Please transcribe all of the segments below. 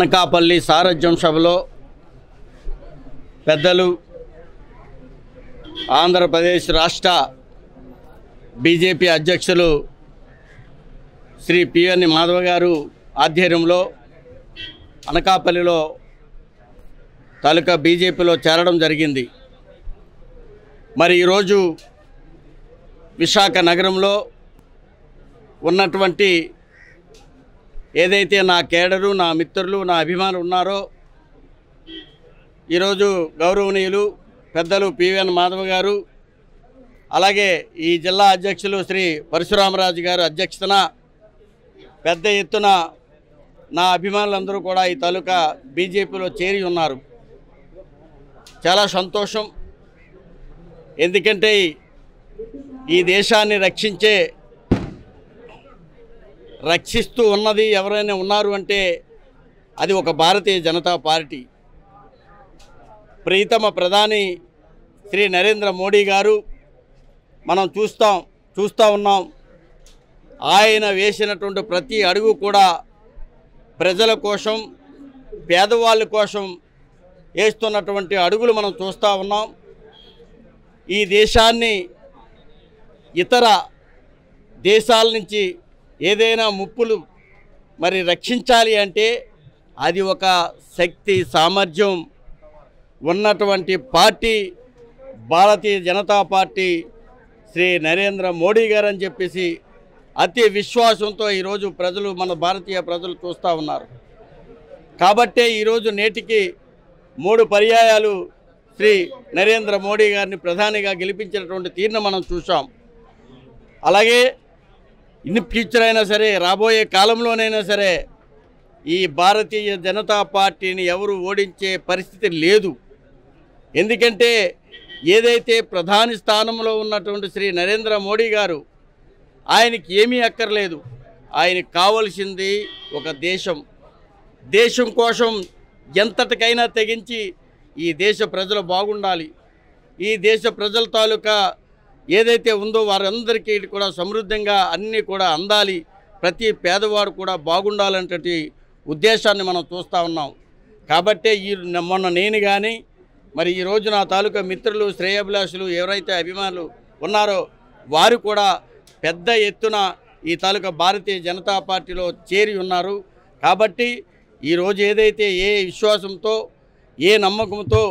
అనకాపల్లి సారథ్యం సభలో పెద్దలు ఆంధ్రప్రదేశ్ రాష్ట్ర బీజేపీ అధ్యక్షులు శ్రీ పిఎన్ మాధవ గారు ఆధ్వర్యంలో అనకాపల్లిలో తాలూకా బీజేపీలో చేరడం జరిగింది. మరి ఈరోజు విశాఖ నగరంలో ఉన్నటువంటి ఏదైతే నా కేడరు, నా మిత్రులు, నా అభిమానులు ఉన్నారో ఈరోజు గౌరవనీయులు పెద్దలు పిఎన్ మాధవ గారు, అలాగే ఈ జిల్లా అధ్యక్షులు శ్రీ పరశురామరాజు గారు అధ్యక్షతన పెద్ద ఎత్తున నా అభిమానులందరూ కూడా ఈ తాలూకా బీజేపీలో చేరి ఉన్నారు. చాలా సంతోషం. ఎందుకంటే ఈ దేశాన్ని రక్షిస్తూ ఉన్నది ఎవరైనా ఉన్నారు అంటే అది ఒక భారతీయ జనతా పార్టీ. ప్రియతమ ప్రధాని శ్రీ నరేంద్ర మోడీ గారు మనం చూస్తూ ఉన్నాం. ఆయన వేసినటువంటి ప్రతి అడుగు కూడా ప్రజల కోసం, పేదవాళ్ళ కోసం వేస్తున్నటువంటి అడుగులు మనం చూస్తూ ఉన్నాం. ఈ దేశాన్ని ఇతర దేశాల నుంచి ఏదైనా ముప్పులు మరి రక్షించాలి అంటే అది ఒక శక్తి సామర్థ్యం ఉన్నటువంటి పార్టీ భారతీయ జనతా పార్టీ శ్రీ నరేంద్ర మోడీ గారు అని చెప్పేసి అతి విశ్వాసంతో ఈరోజు ప్రజలు, మన భారతీయ ప్రజలు చూస్తూ ఉన్నారు. కాబట్టే ఈరోజు నేటికి 3 పర్యాయాలు శ్రీ నరేంద్ర మోడీ గారిని ప్రధానిగా గెలిపించినటువంటి తీరును మనం చూసాం. అలాగే ఇన్ని ఫ్యూచర్ అయినా సరే, రాబోయే కాలంలోనైనా సరే ఈ భారతీయ జనతా పార్టీని ఎవరు ఓడించే పరిస్థితి లేదు. ఎందుకంటే ఏదైతే ప్రధాని స్థానంలో ఉన్నటువంటి శ్రీ నరేంద్ర మోడీ గారు, ఆయనకి ఏమీ అక్కర్లేదు. ఆయనకు కావలసింది ఒక దేశం కోసం ఎంతటికైనా తెగించి ఈ దేశ ప్రజలు బాగుండాలి, ఈ దేశ ప్రజల తాలూకా ఏదైతే ఉందో వారందరికీ కూడా సమృద్ధంగా అన్నీ కూడా అందాలి, ప్రతి పేదవాడు కూడా బాగుండాలనేటువంటి ఉద్దేశాన్ని మనం చూస్తూ ఉన్నాం. కాబట్టే మొన్న నేను కానీ మరి ఈరోజు నా తాలూకా మిత్రులు, శ్రేయోభిలాషులు ఎవరైతే అభిమానులు ఉన్నారో వారు కూడా పెద్ద ఎత్తున ఈ తాలూకా భారతీయ జనతా పార్టీలో చేరి ఉన్నారు. కాబట్టి ఈరోజు ఏదైతే ఏ విశ్వాసంతో, ఏ నమ్మకంతో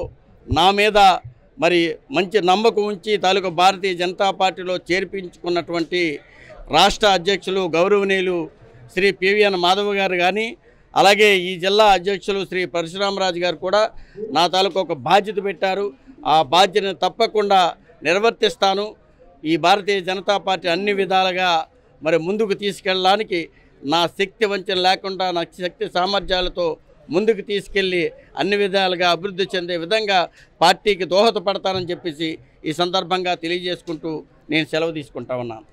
నా మీద మరి మంచి నమ్మకం ఉంచి తాలూకా భారతీయ జనతా పార్టీలో చేర్పించుకున్నటువంటి రాష్ట్ర అధ్యక్షులు గౌరవనీయులు శ్రీ పిఎన్ మాధవ గారు కానీ, అలాగే ఈ జిల్లా అధ్యక్షులు శ్రీ పరశురామరాజు గారు కూడా నా తాలూకా ఒక బాధ్యత పెట్టారు. ఆ బాధ్యతను తప్పకుండా నిర్వర్తిస్తాను. ఈ భారతీయ జనతా పార్టీ అన్ని విధాలుగా మరి ముందుకు తీసుకెళ్ళడానికి నా శక్తి వంచన లేకుండా, నా శక్తి సామర్థ్యాలతో ముందుకు తీసుకెళ్ళి అన్ని విధాలుగా అభివృద్ధి చెందే విధంగా పార్టీకి దోహదపడతానని చెప్పేసి ఈ సందర్భంగా తెలియజేసుకుంటూ నేను సెలవు తీసుకుంటా ఉన్నాను.